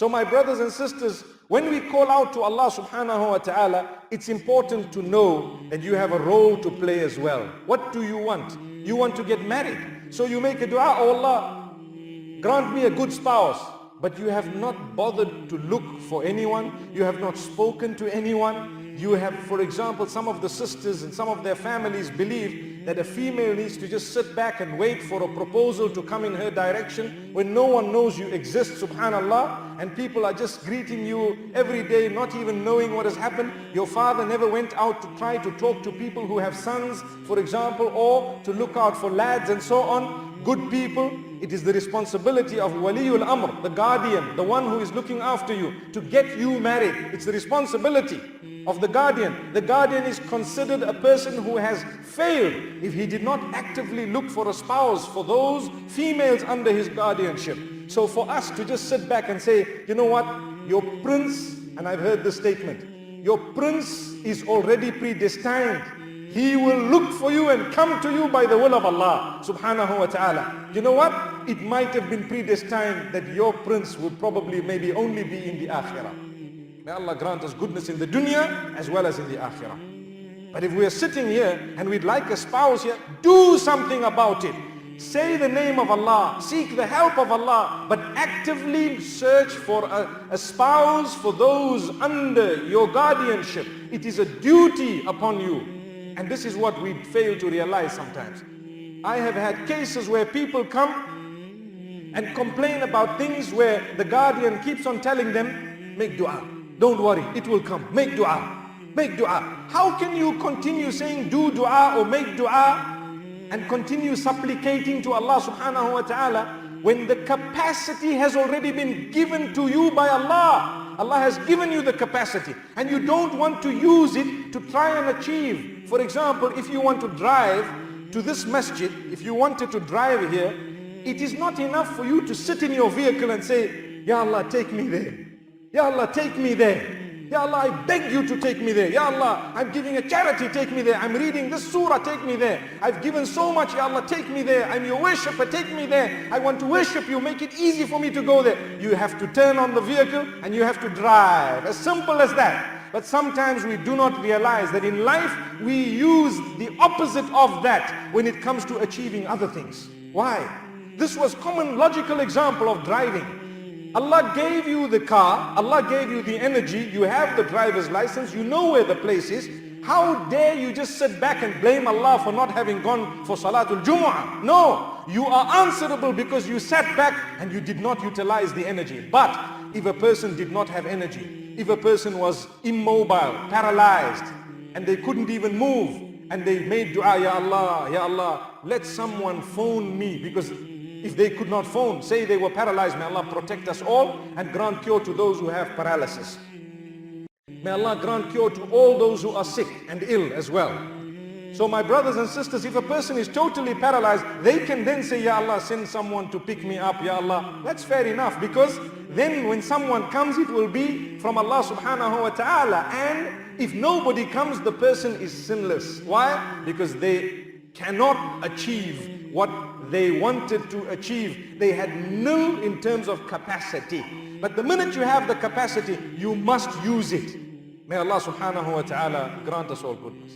So my brothers and sisters, when we call out to Allah subhanahu wa ta'ala, it's important to know that you have a role to play as well. What do you want? You want to get married. So you make a dua, oh Allah, grant me a good spouse. But you have not bothered to look for anyone. You have not spoken to anyone. You have, for example, some of the sisters and some of their families believe that a female needs to just sit back and wait for a proposal to come in her direction when no one knows you exist, subhanallah, and people are just greeting you every day, not even knowing what has happened. Your father never went out to try to talk to people who have sons, for example, or to look out for lads and so on, good people. It is the responsibility of Waliul Amr, the guardian, the one who is looking after you, to get you married. It's the responsibility of the guardian. The guardian is considered a person who has failed if he did not actively look for a spouse for those females under his guardianship. So for us to just sit back and say, you know what, your prince, and I've heard this statement, your prince is already predestined. He will look for you and come to you by the will of Allah subhanahu wa ta'ala. You know what? It might have been predestined that your prince would probably maybe only be in the akhirah. May Allah grant us goodness in the dunya as well as in the akhirah. But if we are sitting here and we'd like a spouse here, do something about it. Say the name of Allah, seek the help of Allah, but actively search for a spouse for those under your guardianship. It is a duty upon you. And this is what we fail to realize sometimes. I have had cases where people come and complain about things where the guardian keeps on telling them, make dua, don't worry, it will come, make dua, make dua. How can you continue saying do dua or make dua and continue supplicating to Allah subhanahu wa ta'ala when the capacity has already been given to you by Allah? Allah has given you the capacity and you don't want to use it to try and achieve. For example, if you want to drive to this masjid, if you wanted to drive here, it is not enough for you to sit in your vehicle and say, Ya Allah, take me there. Ya Allah, take me there. Ya Allah, I beg you to take me there. Ya Allah, I'm giving a charity, take me there. I'm reading this surah, take me there. I've given so much, Ya Allah, take me there. I'm your worshipper, take me there. I want to worship you, make it easy for me to go there. You have to turn on the vehicle and you have to drive. As simple as that. But sometimes we do not realize that in life we use the opposite of that when it comes to achieving other things. Why? This was common logical example of driving. Allah gave you the car, Allah gave you the energy, you have the driver's license, you know where the place is. How dare you just sit back and blame Allah for not having gone for Salatul Jumu'ah? No, you are answerable because you sat back and you did not utilize the energy. But if a person did not have energy, if a person was immobile, paralyzed, and they couldn't even move, and they made dua, Ya Allah, let someone phone me, because if they could not phone, say they were paralyzed, may Allah protect us all and grant cure to those who have paralysis. May Allah grant cure to all those who are sick and ill as well. So my brothers and sisters, if a person is totally paralyzed, they can then say, Ya Allah, send someone to pick me up, Ya Allah. That's fair enough, because then when someone comes, it will be from Allah subhanahu wa ta'ala. And if nobody comes, the person is sinless. Why? Because they cannot achieve what they wanted to achieve. They had nil in terms of capacity. But the minute you have the capacity, you must use it. May Allah subhanahu wa ta'ala grant us all goodness.